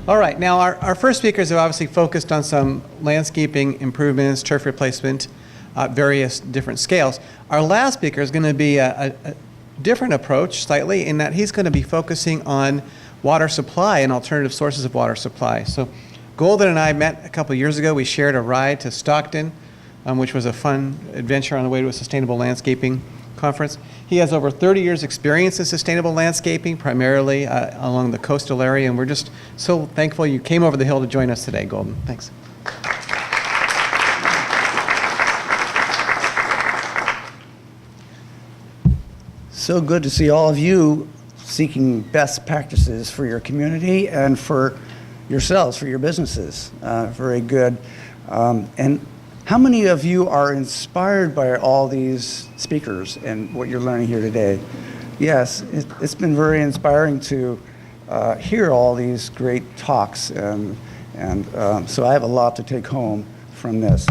All right, now our first speakers have obviously focused on some landscaping improvements, turf replacement, various different scales. Our last speaker is going to be a different approach slightly in that he's going to be focusing on water supply and alternative sources of water supply. So Golden and I met a couple years ago. We shared a ride to Stockton, which was a fun adventure on the way to a sustainable landscaping conference. He has over 30 years experience in sustainable landscaping, primarily along the coastal area, and we're just so thankful you came over the hill to join us today, Golden. Thanks. So good to see all of you seeking best practices for your community and for yourselves, for your businesses. Very good. And how many of you are inspired by all these speakers and what you're learning here today? Yes, it's been very inspiring to hear all these great talks, and so I have a lot to take home from this.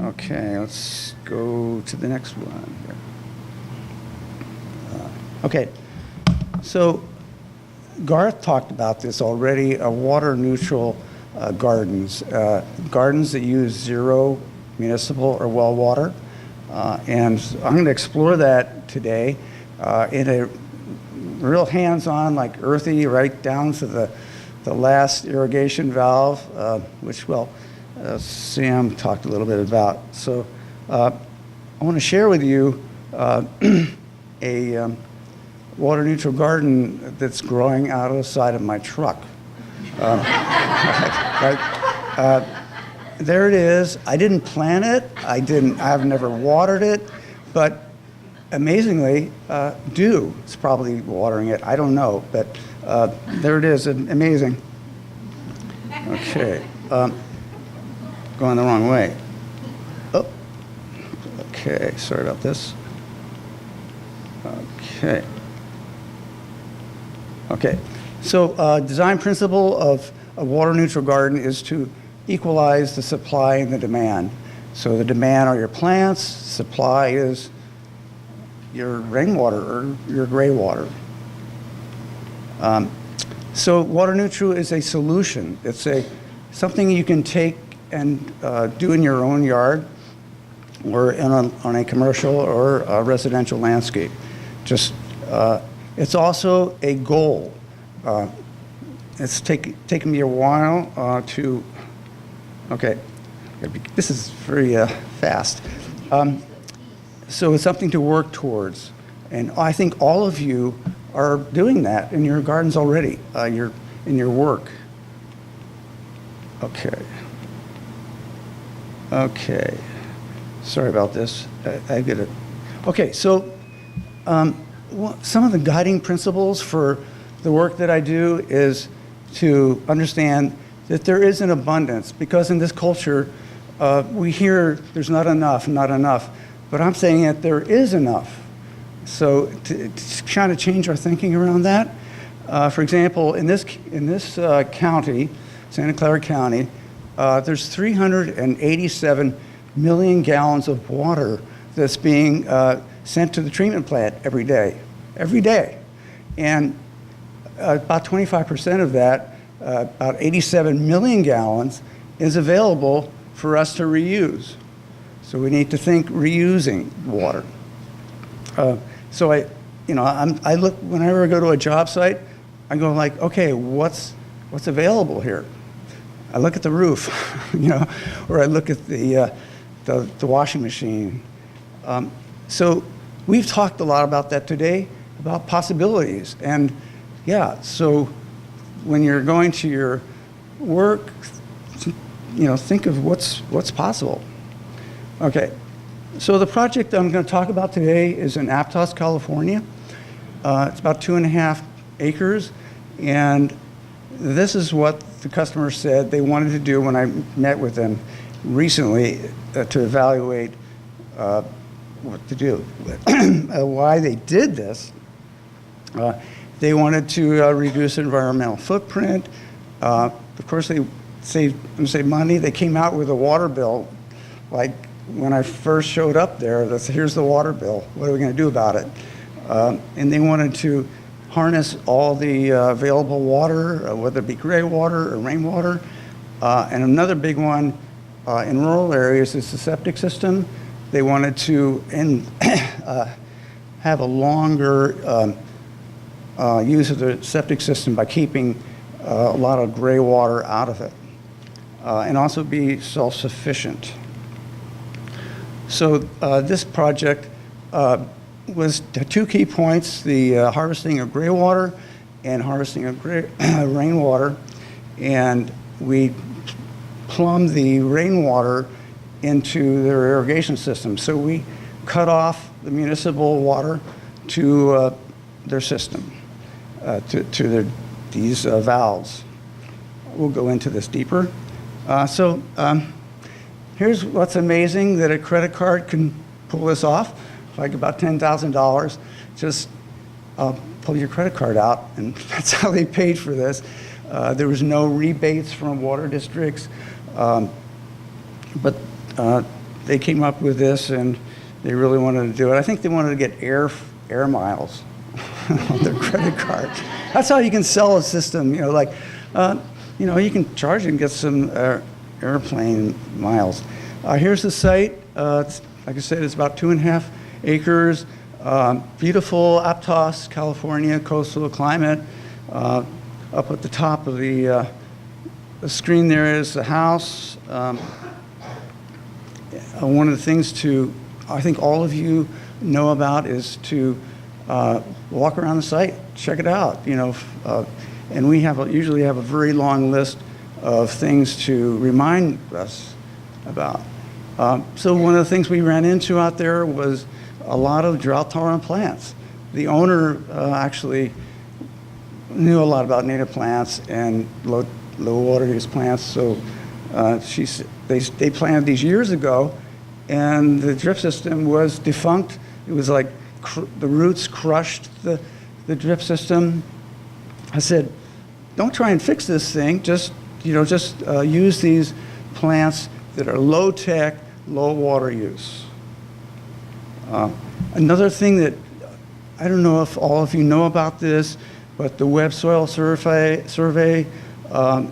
Okay, let's go to the next one here. Okay, so Garth talked about this already, water-neutral gardens, gardens that use zero municipal or well water, and I'm going to explore that today in a real hands-on, like earthy, right down to the last irrigation valve, which, well, Sam talked a little bit about. So I want to share with you a water-neutral garden that's growing out of the side of my truck. There it is. I didn't plant it. I've never watered it, but amazingly, it's probably watering it. I don't know, but there it is. Amazing. Okay, going the wrong way. Oh, okay. Sorry about this. Okay. Okay. So, design principle of a water-neutral garden is to equalize the supply and the demand. So the demand are your plants, supply is your rainwater or your gray water. So water neutral is a solution. It's something you can take and do in your own yard or on a commercial or a residential landscape. It's also a goal. It's taken me a while to. Okay, this is very fast. So it's something to work towards. And I think all of you are doing that in your gardens already, in your work. Okay. Okay. Sorry about this. I get it. Okay, so some of the guiding principles for the work that I do is to understand that there is an abundance, because in this culture, we hear there's not enough, but I'm saying that there is enough. So to kind of change our thinking around that, for example, in this county, Santa Clara County, there's 387 million gallons of water that's being sent to the treatment plant every day. And about 25% of that, about 87 million gallons, is available for us to reuse. So we need to think reusing water. So I look, whenever I go to a job site, I go like, okay, what's available here? I look at the roof, or I look at the washing machine. So we've talked a lot about that today, about possibilities. And yeah, so when you're going to your work, think of what's possible. Okay, so the project I'm going to talk about today is in Aptos, California. It's about 2.5 acres, and this is what the customer said they wanted to do when I met with them recently to evaluate what to do. Why they did this. They wanted to reduce environmental footprint. Of course, they save money. They came out with a water bill. Like when I first showed up there, they said, here's the water bill. What are we going to do about it? And they wanted to harness all the available water, whether it be gray water or rainwater. And another big one in rural areas is the septic system. They wanted to have a longer use of the septic system by keeping a lot of gray water out of it, and also be self-sufficient. So this project was two key points: the harvesting of gray water and harvesting of rainwater. And we plumbed the rainwater into their irrigation system. So we cut off the municipal water to their system, to these valves. We'll go into this deeper. Here's what's amazing, that a credit card can pull this off, like about $10,000. Just pull your credit card out, and that's how they paid for this. There was no rebates from water districts, but they came up with this, and they really wanted to do it. I think they wanted to get air miles on their credit card. That's how you can sell a system. You know, you can charge and get some airplane miles. Here's the site. Like I said, it's about 2.5 acres. Beautiful Aptos, California, coastal climate. Up at the top of the screen there is the house. One of the things I think all of you know about is to walk around the site, check it out. You know, and we usually have a very long list of things to remind us about. So one of the things we ran into out there was a lot of drought-tolerant plants. The owner actually knew a lot about native plants and low water use plants. So they planted these years ago, and the drip system was defunct. It was like the roots crushed the drip system. I said, don't try and fix this thing. Just use these plants that are low tech, low water use. Another thing that I don't know if all of you know about this, but the Web Soil Survey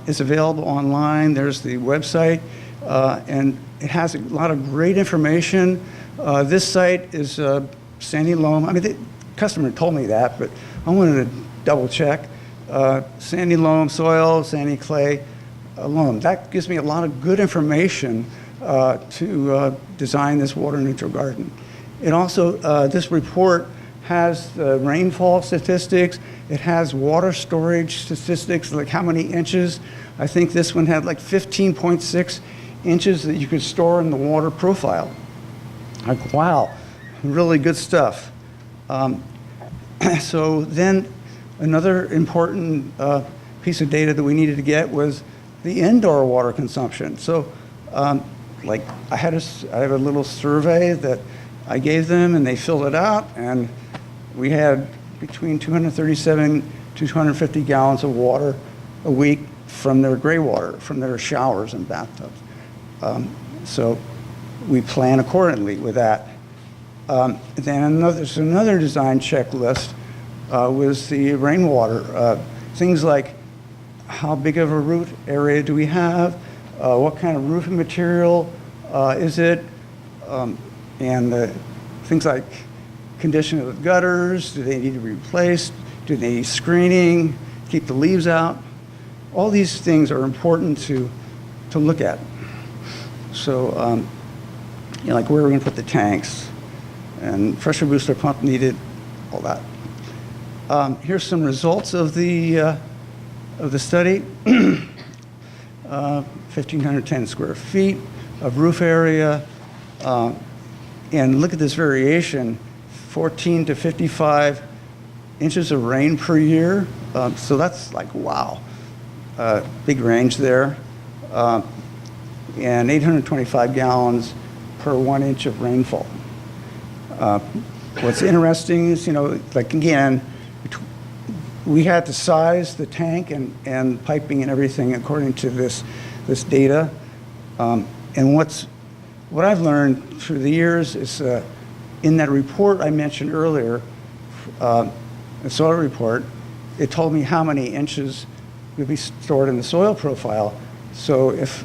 is available online. There's the website, and it has a lot of great information. This site is sandy loam. I mean, the customer told me that, but I wanted to double check. Sandy loam soil, sandy clay loam. That gives me a lot of good information to design this water neutral garden. It also, this report has the rainfall statistics. It has water storage statistics, like how many inches. I think this one had like 15.6 inches that you could store in the water profile. Like, wow, really good stuff. So then another important piece of data that we needed to get was the indoor water consumption. So like I have a little survey that I gave them, and they filled it out, and we had between 237 to 250 gallons of water a week from their gray water, from their showers and bathtubs. So we plan accordingly with that. Then another design checklist was the rainwater. Things like how big of a root area do we have? What kind of roofing material is it? And things like condition of the gutters, do they need to be replaced? Do they need screening, keep the leaves out? All these things are important to look at. So, like where we're going to put the tanks, and pressure booster pump needed, all that. Here's some results of the study. 1,510 square feet of roof area, and look at this variation: 14 to 55 inches of rain per year. So that's like, wow, big range there. And 825 gallons per 1 inch of rainfall. What's interesting is, like again, we had to size the tank and piping and everything according to this data. And what I've learned through the years is in that report I mentioned earlier, the soil report, it told me how many inches would be stored in the soil profile. So if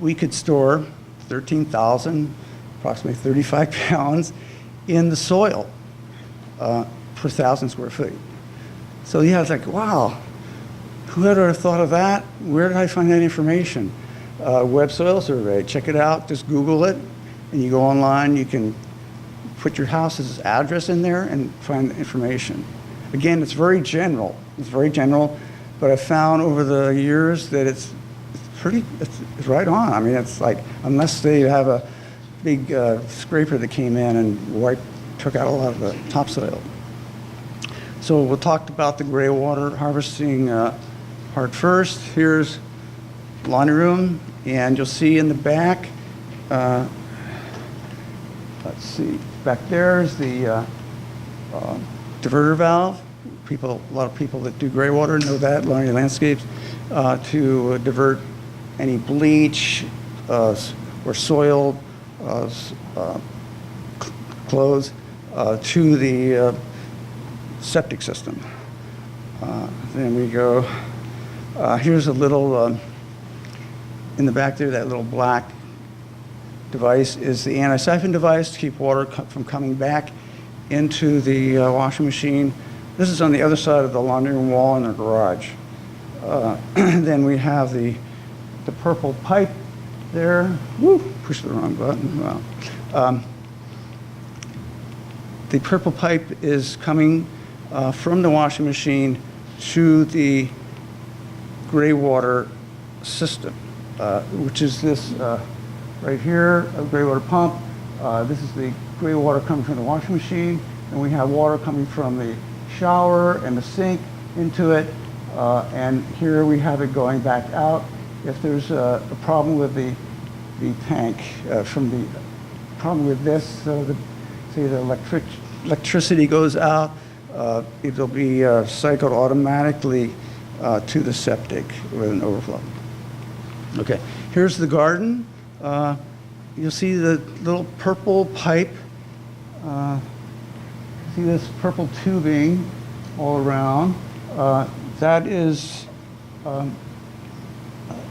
we could store 13,000, approximately 35 pounds in the soil per 1,000 square feet. So yeah, it's like, wow, who would have thought of that? Where did I find that information? Web Soil Survey, check it out, just Google it, and you go online, you can put your house's address in there and find the information. Again, it's very general, but I've found over the years that it's right on. I mean, it's like, unless they have a big scraper that came in and took out a lot of the topsoil. So we'll talk about the gray water harvesting part first. Here's laundry room, and you'll see in the back, let's see, back there is the diverter valve. A lot of people that do gray water know that, Laundry Landscapes, to divert any bleach or soil clothes to the septic system. Then we go, here's a little, in the back there, that little black device is the anti-siphon device to keep water from coming back into the washing machine. This is on the other side of the laundry room wall in the garage. Then we have the purple pipe there. Woo, pushed the wrong button. Wow. The purple pipe is coming from the washing machine to the gray water system, which is this right here, a gray water pump. This is the gray water coming from the washing machine, and we have water coming from the shower and the sink into it, and here we have it going back out. If there's a problem with the tank, problem with this, say the electricity goes out, it'll be cycled automatically to the septic with an overflow. Okay, here's the garden. You'll see the little purple pipe. See this purple tubing all around. That is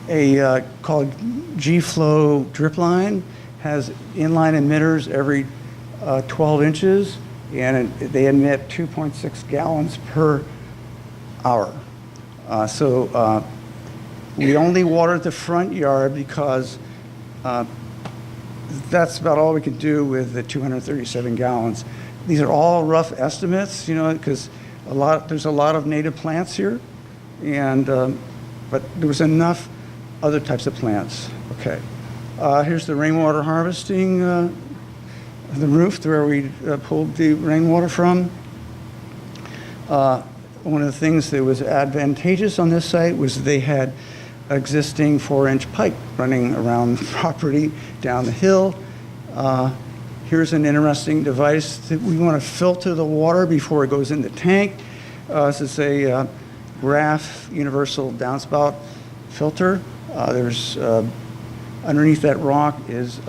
a called G-Flow drip line. Has inline emitters every 12 inches, and they emit 2.6 gallons per hour. So we only water the front yard because that's about all we can do with the 237 gallons. These are all rough estimates, you know, because there's a lot of native plants here, and but there was enough other types of plants. Okay, here's the rainwater harvesting, the roof where we pulled the rainwater from. One of the things that was advantageous on this site was they had existing 4-inch pipe running around the property down the hill. Here's an interesting device that we want to filter the water before it goes in the tank. This is a Graph universal downspout filter. There's underneath that rock is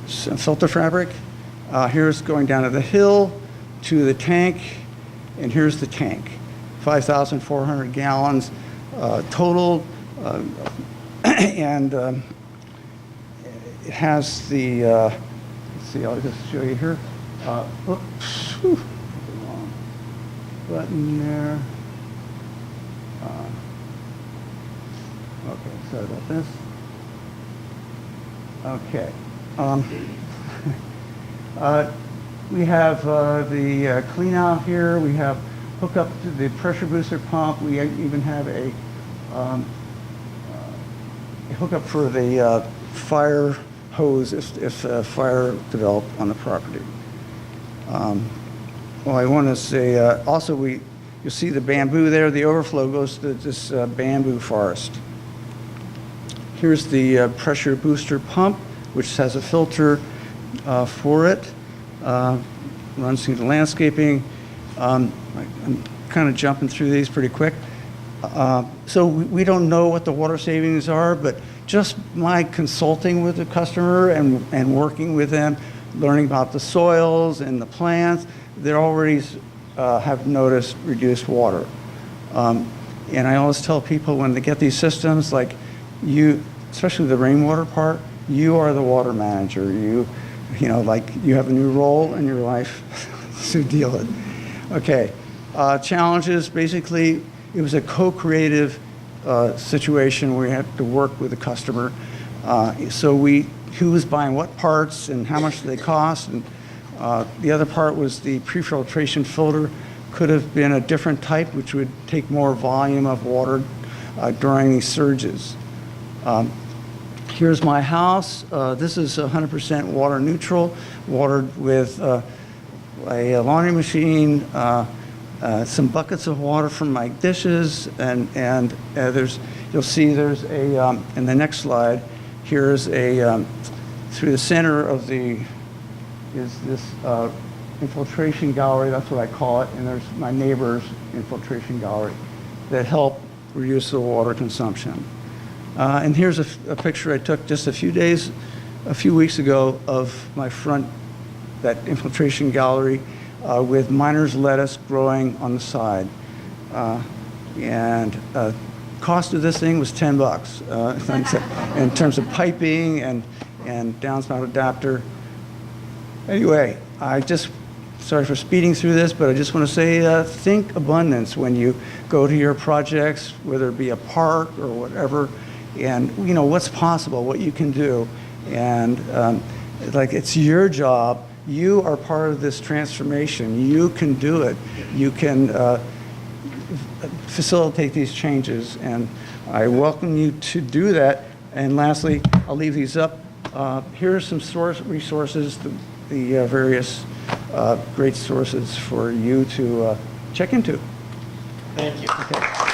some filter fabric. Here's going down to the hill to the tank, and here's the tank. 5,400 gallons total, and it has the, let's see, I'll just show you here. Oops, whew, wrong button there. Okay, sorry about this. Okay. We have the clean out here. We have hook up to the pressure booster pump. We even have a hookup for the fire hose if fire developed on the property. Well, I want to say also you'll see the bamboo there. The overflow goes to this bamboo forest. Here's the pressure booster pump, which has a filter for it. Runs through the landscaping. I'm kind of jumping through these pretty quick. So we don't know what the water savings are, but just my consulting with the customer and working with them, learning about the soils and the plants, that already have noticed reduced water. And I always tell people when they get these systems, like you, especially the rainwater part, you are the water manager. You know, like you have a new role in your life to deal with. Okay, challenges, basically, it was a co-creative situation where we had to work with the customer. So who was buying what parts and how much do they cost? And the other part was the pre-filtration filter could have been a different type, which would take more volume of water during these surges. Here's my house. This is 100% water neutral, watered with a laundry machine, some buckets of water from my dishes, and you'll see there's a, in the next slide, here's a, through the center of the, is this infiltration gallery, that's what I call it, and there's my neighbor's infiltration gallery that help reduce the water consumption. And here's a picture I took just a few weeks ago of my front, that infiltration gallery with miner's lettuce growing on the side. And cost of this thing was $10 in terms of piping and downspout adapter. Anyway, sorry for speeding through this, but I just want to say think abundance when you go to your projects, whether it be a park or whatever, and you know what's possible, what you can do, and like it's your job. You are part of this transformation. You can do it. You can facilitate these changes, and I welcome you to do that. And lastly, I'll leave these up. Here are some resources, the various great sources for you to check into. Thank you. Okay.